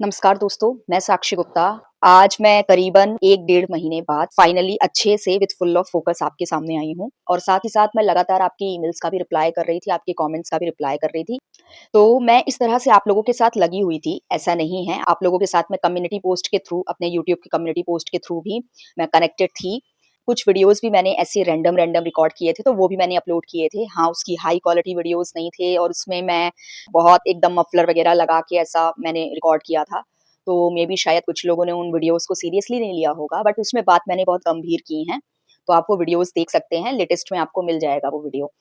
नमस्कार दोस्तों, मैं साक्षी गुप्ता। आज मैं करीबन 1 डेढ़ महीने बाद फाइनली अच्छे से विद फुल ऑफ फोकस आपके सामने आई हूँ और साथ ही साथ मैं लगातार आपकी ईमेल्स का भी रिप्लाई कर रही थी, आपके कमेंट्स का भी रिप्लाई कर रही थी। तो मैं इस तरह से आप लोगों के साथ लगी हुई थी, ऐसा नहीं है। आप लोगों के साथ मैं कम्युनिटी पोस्ट के थ्रू, अपने यूट्यूब की कम्युनिटी पोस्ट के थ्रू भी मैं कनेक्टेड थी। कुछ वीडियोज़ भी मैंने ऐसे रैंडम रिकॉर्ड किए थे, तो वो भी मैंने अपलोड किए थे। हाँ, उसकी हाई क्वालिटी वीडियोज़ नहीं थे और उसमें मैं बहुत एकदम मफलर वगैरह लगा के ऐसा मैंने रिकॉर्ड किया था। तो मेबी शायद कुछ लोगों ने उन वीडियोज़ को सीरियसली नहीं लिया होगा, बट उसमें बात मैंने बहुत गंभीर की हैं। तो आप वो वीडियोज़ देख सकते हैं, लेटेस्ट में आपको मिल जाएगा वो वीडियो।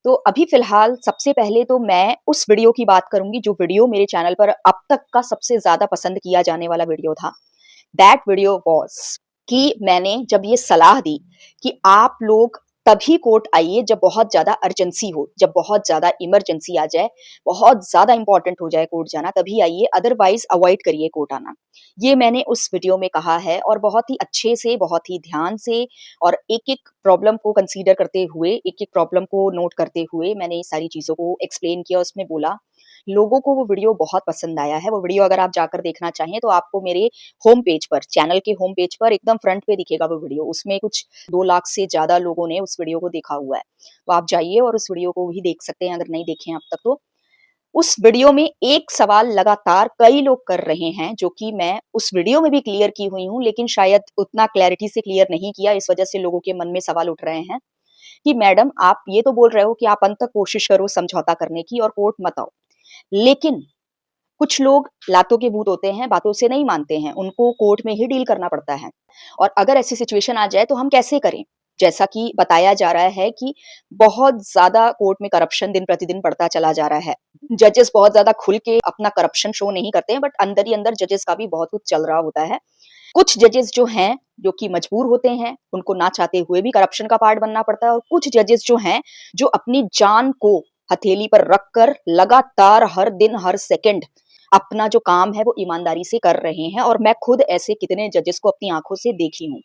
तो अभी फ़िलहाल सबसे पहले तो मैं उस वीडियो की बात करूँगी, जो वीडियो मेरे चैनल पर अब तक का सबसे ज़्यादा पसंद किया जाने वाला वीडियो था। दैट वीडियो वाज़ कि मैंने जब ये सलाह दी कि आप लोग तभी कोर्ट आइए जब बहुत ज़्यादा अर्जेंसी हो, जब बहुत ज़्यादा इमरजेंसी आ जाए, बहुत ज़्यादा इम्पोर्टेंट हो जाए कोर्ट जाना, तभी आइए, अदरवाइज़ अवॉइड करिए कोर्ट आना। ये मैंने उस वीडियो में कहा है और बहुत ही अच्छे से, बहुत ही ध्यान से और एक-एक प्रॉब्लम को कंसीडर करते हुए, एक-एक प्रॉब्लम को नोट करते हुए मैंने ये सारी चीज़ों को एक्सप्लेन किया, उसमें बोला। लोगों को वो वीडियो बहुत पसंद आया है। वो वीडियो अगर आप जाकर देखना चाहें तो आपको मेरे होम पेज पर, चैनल के होम पेज पर एकदम फ्रंट पे दिखेगा वो वीडियो। उसमें कुछ 2 लाख से ज़्यादा लोगों ने उस वीडियो को देखा हुआ है। तो आप जाइए और उस वीडियो को भी देख सकते हैं अगर नहीं देखे हैं अब तक तो। उस वीडियो में एक सवाल लगातार कई लोग कर रहे हैं, जो कि मैं उस वीडियो में भी क्लियर की हुई हूँ, लेकिन शायद उतना क्लैरिटी से क्लियर नहीं किया, इस वजह से लोगों के मन में सवाल उठ रहे हैं कि मैडम आप ये तो बोल रहे हो कि आप अंत तक कोशिश करो समझौता करने की और कोर्ट मत आओ। लेकिन कुछ लोग लातों के भूत होते हैं, बातों से नहीं मानते हैं, उनको कोर्ट में ही डील करना पड़ता है। और अगर ऐसी सिचुएशन आ जाए तो हम कैसे करें? जैसा कि बताया जा रहा है कि बहुत ज़्यादा कोर्ट में करप्शन दिन-प्रतिदिन बढ़ता चला जा रहा है। जजेस बहुत ज़्यादा खुल के अपना करप्शन शो नहीं करते हैं, बट अंदर ही अंदर जजेस का भी बहुत कुछ चल रहा होता है। कुछ जजेस जो हैं, जो कि मजबूर होते हैं, उनको ना चाहते हुए भी करप्शन का पार्ट बनना पड़ता है और कुछ जजेस जो हैं, जो अपनी जान को हथेली पर रखकर लगातार हर दिन, हर सेकंड अपना जो काम है वो ईमानदारी से कर रहे हैं और मैं खुद ऐसे कितने जजेस को अपनी आँखों से देखी हूँ।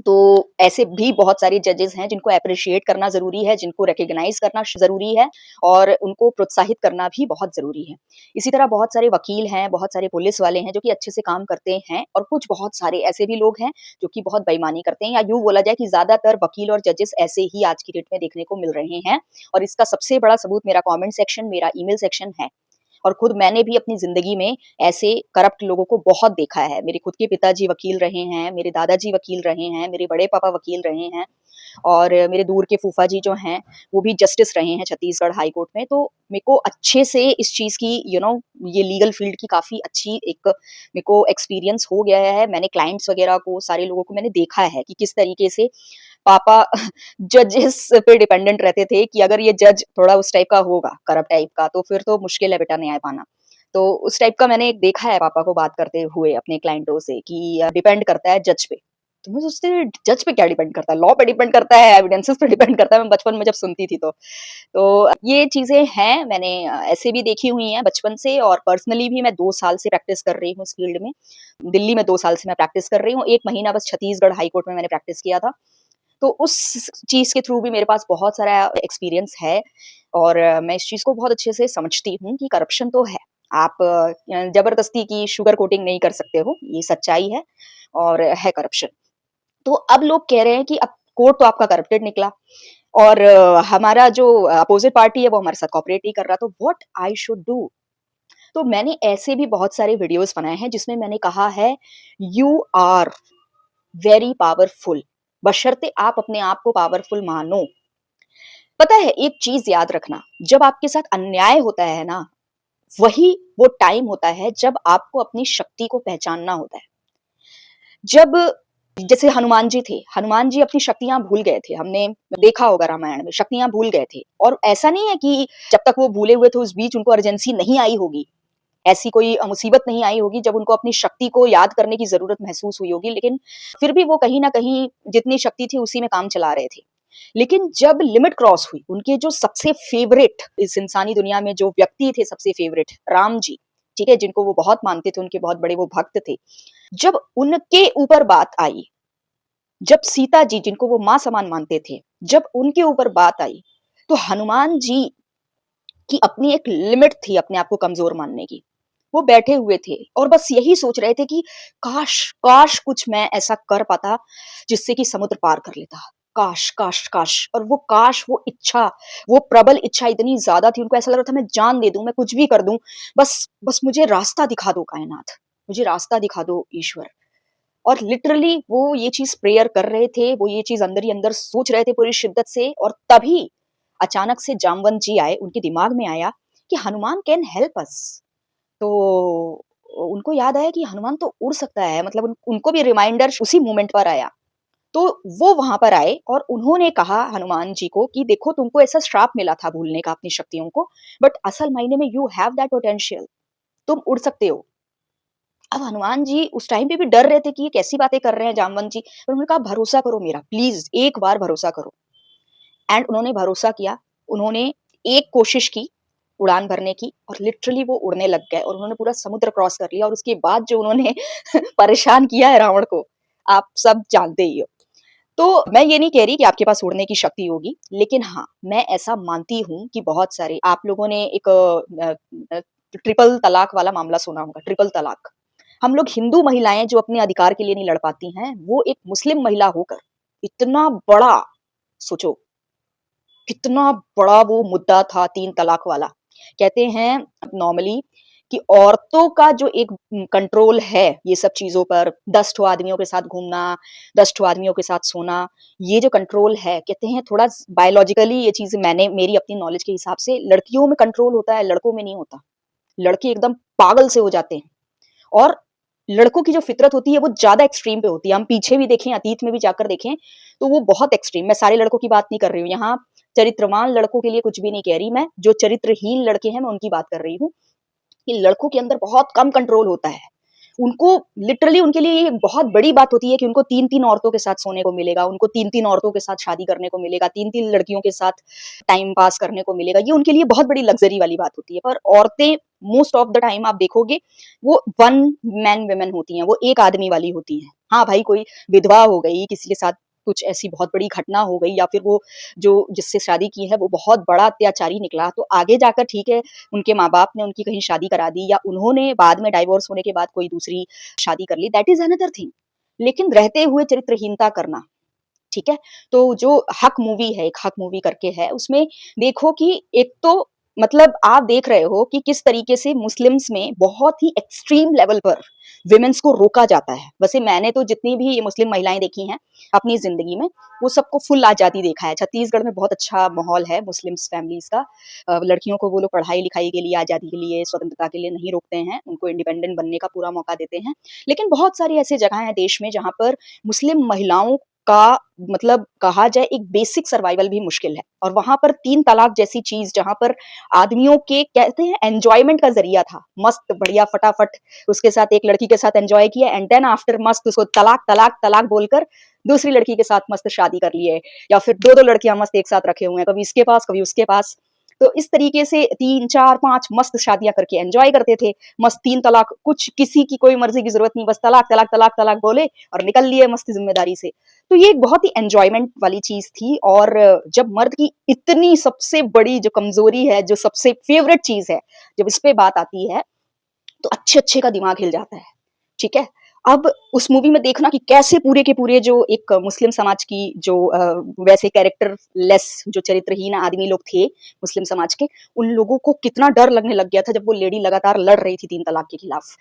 तो ऐसे भी बहुत सारे जजेस हैं जिनको एप्रिशिएट करना ज़रूरी है, जिनको रिकॉग्नाइज़ करना ज़रूरी है और उनको प्रोत्साहित करना भी बहुत ज़रूरी है। इसी तरह बहुत सारे वकील हैं, बहुत सारे पुलिस वाले हैं जो कि अच्छे से काम करते हैं और कुछ बहुत सारे ऐसे भी लोग हैं जो कि बहुत बेईमानी करते हैं, या यूँ बोला जाए कि ज़्यादातर वकील और जजेस ऐसे ही आज की डेट में देखने को मिल रहे हैं और इसका सबसे बड़ा सबूत मेरा कमेंट सेक्शन, मेरा ईमेल सेक्शन है। और खुद मैंने भी अपनी ज़िंदगी में ऐसे करप्ट लोगों को बहुत देखा है। मेरे खुद के पिताजी वकील रहे हैं, मेरे दादाजी वकील रहे हैं, मेरे बड़े पापा वकील रहे हैं और मेरे दूर के फूफा जी जो हैं, वो भी जस्टिस रहे हैं छत्तीसगढ़ हाई कोर्ट में। तो मेरे को अच्छे से इस चीज़ की ये लीगल फ़ील्ड की काफ़ी अच्छी एक मेरे को एक्सपीरियंस हो गया है। मैंने क्लाइंट्स वग़ैरह को, सारे लोगों को मैंने देखा है कि किस तरीके से पापा जजेस पे डिपेंडेंट रहते थे कि अगर ये जज थोड़ा उस टाइप का होगा, करप्ट टाइप का, तो फिर तो मुश्किल है बेटा न्याय पाना। तो उस टाइप का मैंने देखा है पापा को बात करते हुए अपने क्लाइंटों से कि डिपेंड करता है जज पे। तो मैं सोचती थी जज पे क्या डिपेंड करता है? लॉ पे डिपेंड करता है, एविडेंसेस पे डिपेंड करता है, मैं बचपन में जब सुनती थी तो। तो ये चीज़ें हैं, मैंने ऐसे भी देखी हुई हैं बचपन से और पर्सनली भी मैं 2 साल से प्रैक्टिस कर रही हूँ इस फ़ील्ड में। दिल्ली में 2 साल से मैं प्रैक्टिस कर रही हूँ, 1 महीना बस छत्तीसगढ़ हाई कोर्ट में मैंने प्रैक्टिस किया था। तो उस चीज़ के थ्रू भी मेरे पास बहुत सारा एक्सपीरियंस है और मैं इस चीज़ को बहुत अच्छे से समझती हूँ कि करप्शन तो है। आप ज़बरदस्ती की शुगर कोटिंग नहीं कर सकते हो, ये सच्चाई है और है करप्शन। तो अब लोग कह रहे हैं कि अब कोर्ट तो आपका करप्टेड निकला और हमारा जो अपोज़िट पार्टी है वो हमारे साथ कोऑपरेट नहीं कर रहा, तो व्हाट आई शुड डू? तो मैंने ऐसे भी बहुत सारे वीडियोज़ बनाए हैं जिसमें मैंने कहा है, यू आर वेरी पावरफुल, बशर्ते आप अपने आप को पावरफुल मानो। पता है एक चीज़ याद रखना, जब आपके साथ अन्याय होता है ना, वही वो टाइम होता है जब आपको अपनी शक्ति को पहचानना होता है। जब जैसे हनुमान जी थे, हनुमान जी अपनी शक्तियाँ भूल गए थे, हमने देखा होगा रामायण में, शक्तियाँ भूल गए थे और ऐसा नहीं है कि जब तक वो भूले हुए थे उस बीच उनको अर्जेंसी नहीं आई होगी। ऐसी कोई मुसीबत नहीं आई होगी जब उनको अपनी शक्ति को याद करने की ज़रूरत महसूस हुई होगी, लेकिन फिर भी वो कहीं न कहीं जितनी शक्ति थी उसी में काम चला रहे थे। लेकिन जब लिमिट क्रॉस हुई, उनके जो सबसे फ़ेवरेट इस इंसानी दुनिया में जो व्यक्ति थे सबसे फ़ेवरेट, राम जी, ठीक है? जिनको वो बहुत मानते थे, उनके बहुत बड़े वो भक्त थे। जब उनके ऊपर बात आई, जब सीता जी जिनको वो माँ समान मानते थे, जब उनके ऊपर बात आई, तो हनुमान जी की अपनी एक लिमिट थी अपने आप को कमज़ोर मानने की। वो बैठे हुए थे और बस यही सोच रहे थे कि काश काश कुछ मैं ऐसा कर पाता जिससे कि समुद्र पार कर लेता। काश काश काश, और वो काश, वो इच्छा, वो प्रबल इच्छा इतनी ज्यादा थी, उनको ऐसा लग रहा था मैं जान दे दूं, मैं कुछ भी कर दूं, बस बस मुझे रास्ता दिखा दो कायनात, मुझे रास्ता दिखा दो ईश्वर। और लिटरली वो ये चीज प्रेयर कर रहे थे, वो ये चीज अंदर ही अंदर सोच रहे थे पूरी शिद्दत से, और तभी अचानक से जामवंत जी आए, उनके दिमाग में आया कि हनुमान कैन हेल्प अस। तो उनको याद आया कि हनुमान तो उड़ सकता है, मतलब उनको भी रिमाइंडर उसी मोमेंट पर आया। तो वो वहां पर आए और उन्होंने कहा हनुमान जी को कि देखो तुमको ऐसा श्राप मिला था भूलने का अपनी शक्तियों को, बट असल मायने में यू हैव दैट पोटेंशियल, तुम उड़ सकते हो। अब हनुमान जी उस टाइम पे भी डर रहे थे कि ये कैसी बातें कर रहे हैं जामवंत जी, पर उन्होंने कहा भरोसा करो मेरा, प्लीज एक बार भरोसा करो। एंड उन्होंने भरोसा किया, उन्होंने एक कोशिश की उड़ान भरने की, और लिटरली वो उड़ने लग गए और उन्होंने पूरा समुद्र क्रॉस कर लिया। और उसके बाद जो उन्होंने परेशान किया है रावण को, आप सब जानते ही हो। तो मैं ये नहीं कह रही कि आपके पास उड़ने की शक्ति होगी, लेकिन हाँ, मैं ऐसा मानती हूँ कि बहुत सारे आप लोगों ने एक ट्रिपल तलाक वाला मामला सुना होगा, ट्रिपल तलाक। हम लोग हिंदू महिलाएं जो अपने अधिकार के लिए नहीं लड़ पाती हैं, वो एक मुस्लिम महिला होकर इतना बड़ा, सोचो कितना बड़ा वो मुद्दा था तीन तलाक वाला। कहते हैं नॉर्मली कि औरतों का जो एक कंट्रोल है ये सब चीजों पर, 10 ठो आदमियों के साथ घूमना, 10 ठो आदमियों के साथ सोना, ये जो कंट्रोल है, कहते हैं थोड़ा बायोलॉजिकली ये चीज, मैंने मेरी अपनी नॉलेज के हिसाब से, लड़कियों में कंट्रोल होता है, लड़कों में नहीं होता। लड़के एकदम पागल से हो जाते हैं, और लड़कों की जो फितरत होती है वो ज्यादा एक्सट्रीम पे होती है। हम पीछे भी देखें, अतीत में भी जाकर देखें, तो वो बहुत एक्सट्रीम, मैं सारे लड़कों की बात नहीं कर रही हूँ यहाँ, चरित्रवान लड़कों के लिए कुछ भी नहीं कह रही मैं, जो चरित्रहीन लड़के हैं मैं उनकी बात कर रही हूँ, कि लड़कों के अंदर बहुत कम कंट्रोल होता है। उनको लिटरली, उनके लिए ये बहुत बड़ी बात होती है कि उनको 3-3 औरतों के साथ सोने को मिलेगा, उनको 3-3 औरतों के साथ शादी करने को मिलेगा, 3-3 लड़कियों के साथ टाइम पास करने को मिलेगा। ये उनके लिए बहुत बड़ी लग्जरी वाली बात होती है। पर औरतें मोस्ट ऑफ द टाइम आप देखोगे वो वन मैन वुमेन होती हैं, वो एक आदमी वाली होती हैं। हाँ भाई, कोई विधवा हो गई, किसी के साथ कुछ ऐसी बहुत बड़ी घटना हो गई, या फिर वो जो जिससे शादी की है वो बहुत बड़ा अत्याचारी निकला, तो आगे जाकर ठीक है, उनके माँ-बाप ने उनकी कहीं शादी करा दी, या उन्होंने बाद में डाइवोर्स होने के बाद कोई दूसरी शादी कर ली, दैट इज़ अनदर थिंग। लेकिन रहते हुए चरित्रहीनता करना, ठीक है? तो जो हक मूवी है, एक हक मूवी करके है, उसमें देखो कि एक तो मतलब आप देख रहे हो कि किस तरीके से मुस्लिम्स में बहुत ही एक्सट्रीम लेवल पर विमेन्स को रोका जाता है। वैसे मैंने तो जितनी भी ये मुस्लिम महिलाएँ देखी हैं अपनी ज़िंदगी में, वो सबको फुल आज़ादी देखा है। छत्तीसगढ़ में बहुत अच्छा माहौल है मुस्लिम्स फैमिलीज़ का। लड़कियों को वो लोग पढ़ाई-लिखाई के लिए, आज़ादी के लिए, स्वतंत्रता के लिए नहीं रोकते हैं, उनको इंडिपेंडेंट बनने का पूरा मौका देते हैं। लेकिन बहुत सारी ऐसी जगह हैं देश में जहाँ पर मुस्लिम महिलाओं का मतलब कहा जाए एक बेसिक सर्वाइवल भी मुश्किल है, और वहां पर तीन तलाक जैसी चीज, जहां पर आदमियों के कहते हैं एंजॉयमेंट का जरिया था, मस्त बढ़िया फटाफट उसके साथ एक लड़की के साथ एंजॉय किया, एंड देन आफ्टर मस्त उसको तलाक तलाक तलाक बोलकर दूसरी लड़की के साथ मस्त शादी कर लिए, या फिर दो दो लड़कियां मस्त एक साथ रखे हुए हैं, कभी इसके पास कभी उसके पास। तो इस तरीके से 3 4 5 मस्त शादियां करके एंजॉय करते थे। मस्त तीन तलाक, कुछ किसी की कोई मर्जी की जरूरत नहीं, बस तलाक तलाक तलाक तलाक बोले और निकल लिए मस्त जिम्मेदारी से। तो ये एक बहुत ही एन्जॉयमेंट वाली चीज़ थी। और जब मर्द की इतनी सबसे बड़ी जो कमज़ोरी है, जो सबसे फ़ेवरेट चीज़ है, जब इस पे बात आती है, तो अच्छे-अच्छे का दिमाग हिल जाता है, ठीक है? अब उस मूवी में देखना कि कैसे पूरे के पूरे जो एक मुस्लिम समाज की जो वैसे कैरेक्टर लेस जो चरित्रहीन आदमी लोग थे, मुस्लिम समाज के, उन लोगों को कितना डर लगने लग गया था जब वो लेडी लगातार लड़ रही थी 3 तलाक के खिलाफ।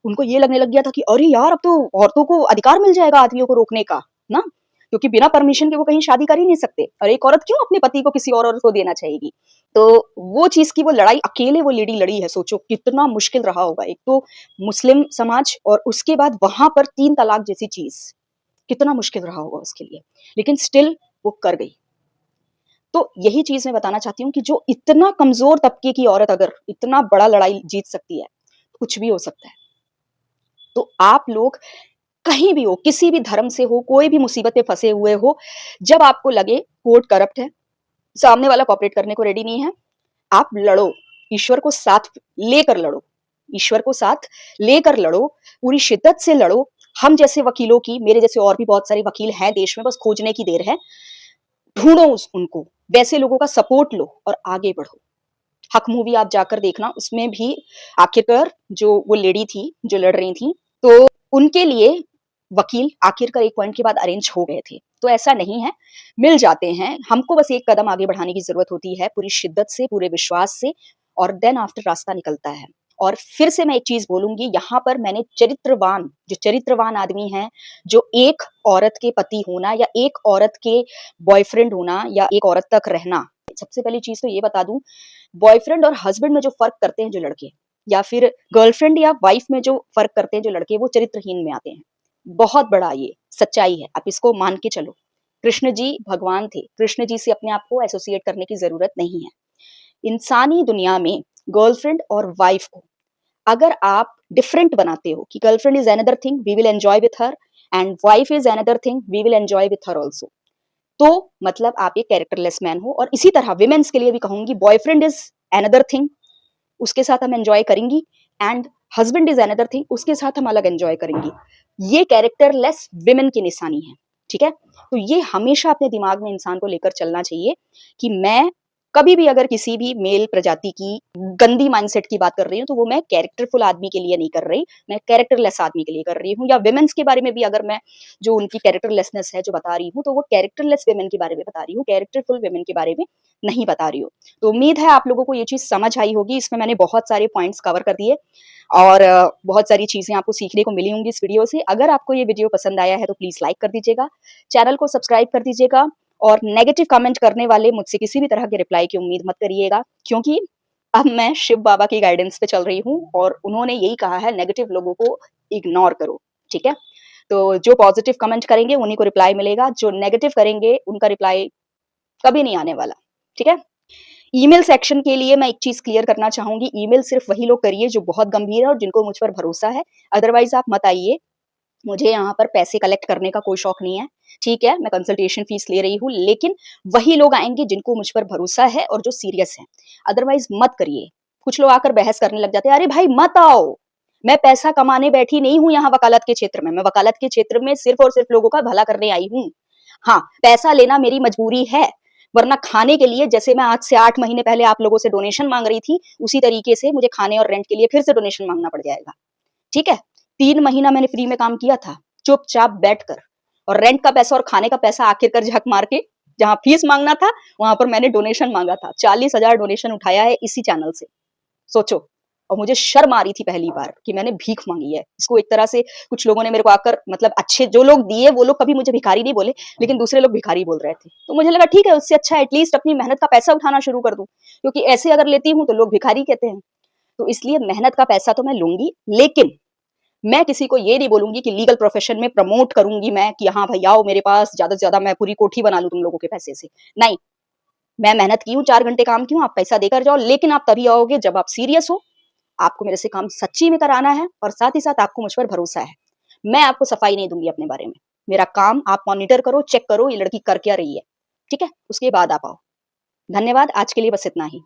उनको ये लगने लग गया था कि अरे यार! अब तो औरतों को अधिकार मिल जाएगा आदमियों को रोकने का, ना? क्योंकि बिना परमिशन के वो कहीं शादी कर ही नहीं सकते, और एक औरत क्यों अपने पति को किसी और औरत को देना चाहेगी? तो वो चीज़ की वो लड़ाई अकेले वो लेडी लड़ी है, सोचो कितना मुश्किल रहा होगा। एक तो मुस्लिम समाज, और उसके बाद वहाँ पर 3 तलाक जैसी चीज़, कितना मुश्किल रहा होगा उसके लिए। लेकिन स्टिल वो कर गई। तो यही चीज़ मैं बताना चाहती हूँ कि जो इतना कमज़ोर तबके की औरत अगर इतना बड़ा लड़ाई जीत सकती है, कुछ भी हो सकता है। तो आप लोग कहीं भी हो, किसी भी धर्म से हो, कोई भी मुसीबत में फँसे हुए हो, जब आपको लगे कोर्ट करप्ट है, सामने वाला कोऑपरेट करने को रेडी नहीं है, आप लड़ो, ईश्वर को साथ लेकर लड़ो, ईश्वर को साथ लेकर लड़ो, पूरी शिद्दत से लड़ो। हम जैसे वकीलों की, मेरे जैसे और भी बहुत सारे वकील हैं देश में, बस खोजने की देर है। ढूँढो उनको, वैसे लोगों का सपोर्ट लो और आगे बढ़ो। हक मूवी आप जाकर देखना, उसमें भी आखिरकार जो वो लेडी थी, जो लड़ रही थी, तो उनके लिए वकील आखिरकार एक पॉइंट के बाद अरेंज हो गए थे। तो ऐसा नहीं है, मिल जाते हैं। हमको बस एक कदम आगे बढ़ाने की ज़रूरत होती है, पूरी शिद्दत से, पूरे विश्वास से, और देन आफ्टर रास्ता निकलता है। और फिर से मैं एक चीज़ बोलूँगी, यहाँ पर मैंने जो चरित्रवान आदमी हैं, जो एक औरत के पति होना या एक औरत के बॉयफ्रेंड होना या एक औरत तक रहना, सबसे पहली चीज़ तो ये बता दूँ, बॉयफ्रेंड और हस्बैंड में जो फ़र्क करते हैं जो लड़के, या फिर गर्लफ्रेंड या वाइफ में जो फ़र्क करते हैं जो लड़के, वो चरित्रहीन में आते हैं। बहुत बड़ा ये सच्चाई है, आप इसको मान के चलो। कृष्ण जी भगवान थे, कृष्ण जी से अपने आप को एसोसिएट करने की ज़रूरत नहीं है। इंसानी दुनिया में गर्लफ्रेंड और वाइफ को अगर आप डिफरेंट बनाते हो कि girlfriend is another thing we will enjoy with her and wife is another thing we will enjoy with her also, तो मतलब आप एक कैरेक्टरलेस मैन हो। और इसी तरह विमेन्स के लिए भी कहूंगी, बॉयफ्रेंड इज अनदर थिंग, उसके साथ हम एंजॉय करेंगी, and husband is another thing, उसके साथ हम अलग एंजॉय करेंगी। ये कैरेक्टरलेस विमेन की निशानी है, ठीक है। तो ये हमेशा अपने दिमाग में इंसान को लेकर चलना चाहिए कि मैं कभी भी अगर किसी भी मेल प्रजाति की गंदी माइंडसेट की बात कर रही हूँ, तो वो मैं कैरेक्टरफुल आदमी के लिए नहीं कर रही, मैं कैरेक्टरलेस आदमी के लिए कर रही हूँ। या विमेन्स के बारे में भी अगर मैं जो उनकी कैरेक्टरलेसनेस है जो बता रही हूँ, तो वो कैरेक्टरलेस विमेन के बारे में बता रही हूँ, कैरेक्टरफुल विमेन के बारे में नहीं बता रही हूँ। तो उम्मीद है आप लोगों को ये चीज़ समझ आई होगी। इसमें मैंने बहुत सारे पॉइंट्स कवर कर दिए और बहुत सारी चीज़ें आपको सीखने को मिली होंगी इस वीडियो से। अगर आपको ये वीडियो पसंद आया है तो प्लीज़ लाइक कर दीजिएगा, चैनल को सब्सक्राइब कर दीजिएगा, और नेगेटिव कमेंट करने वाले मुझसे किसी भी तरह के रिप्लाई की उम्मीद मत करिएगा, क्योंकि अब मैं शिव बाबा की गाइडेंस पे चल रही हूँ और उन्होंने यही कहा है, नेगेटिव लोगों को इग्नोर करो, ठीक है। तो जो पॉजिटिव कमेंट करेंगे उन्हीं को रिप्लाई मिलेगा, जो नेगेटिव करेंगे उनका रिप्लाई कभी नहीं आने वाला, ठीक है। ईमेल सेक्शन के लिए मैं एक चीज क्लियर करना चाहूंगी, ईमेल सिर्फ वही लोग करिए जो बहुत गंभीर है और जिनको मुझ पर भरोसा है, अदरवाइज आप मत आइए। मुझे यहाँ पर पैसे कलेक्ट करने का कोई शौक नहीं है, ठीक है। मैं कंसल्टेशन फीस ले रही हूँ, लेकिन वही लोग आएंगे जिनको मुझ पर भरोसा है और जो सीरियस है, अदरवाइज मत करिए। कुछ लोग आकर बहस करने लग जाते हैं, अरे भाई मत आओ, मैं पैसा कमाने बैठी नहीं हूँ यहाँ वकालत के क्षेत्र में, मैं वकालत के क्षेत्र में सिर्फ और सिर्फ लोगों का भला करने आई हूँ। हाँ, पैसा लेना मेरी मजबूरी है, वरना खाने के लिए, जैसे मैं आज से 8 महीने पहले आप लोगों से डोनेशन मांग रही थी, उसी तरीके से मुझे खाने और रेंट के लिए फिर से डोनेशन मांगना पड़ जाएगा, ठीक है। 3 महीना मैंने फ्री में काम किया था, चुपचाप बैठकर, और रेंट का पैसा और खाने का पैसा आखिरकार झक मार के जहां फीस मांगना था वहां पर मैंने डोनेशन मांगा था। 40,000 डोनेशन उठाया है इसी चैनल से, सोचो। और मुझे शर्म आ रही थी पहली बार कि मैंने भीख मांगी है। इसको एक तरह से कुछ लोगों ने मेरे को आकर, मतलब अच्छे जो लोग दिए वो लोग कभी मुझे भिखारी नहीं बोले, लेकिन दूसरे लोग भिखारी बोल रहे थे। तो मुझे लगा ठीक है, उससे अच्छा एटलीस्ट अपनी मेहनत का पैसा उठाना शुरू कर दूं, क्योंकि ऐसे अगर लेती हूँ तो लोग भिखारी कहते हैं। तो इसलिए मेहनत का पैसा तो मैं लूंगी, लेकिन मैं किसी को ये नहीं बोलूंगी कि लीगल प्रोफेशन में प्रमोट करूंगी मैं कि हाँ भाई आओ मेरे पास, ज्यादा से ज्यादा मैं पूरी कोठी बना लूं तुम लोगों के पैसे से। नहीं, मैं मेहनत की हूँ, 4 घंटे काम की हूँ, आप पैसा देकर जाओ, लेकिन आप तभी आओगे जब आप सीरियस हो, आपको मेरे से काम सच्ची में कराना है और साथ ही साथ आपको मुझ पर भरोसा है। मैं आपको सफाई नहीं दूंगी अपने बारे में, मेरा काम आप मॉनिटर करो, चेक करो ये लड़की कर क्या रही है, ठीक है, उसके बाद आप आओ। धन्यवाद, आज के लिए बस इतना ही।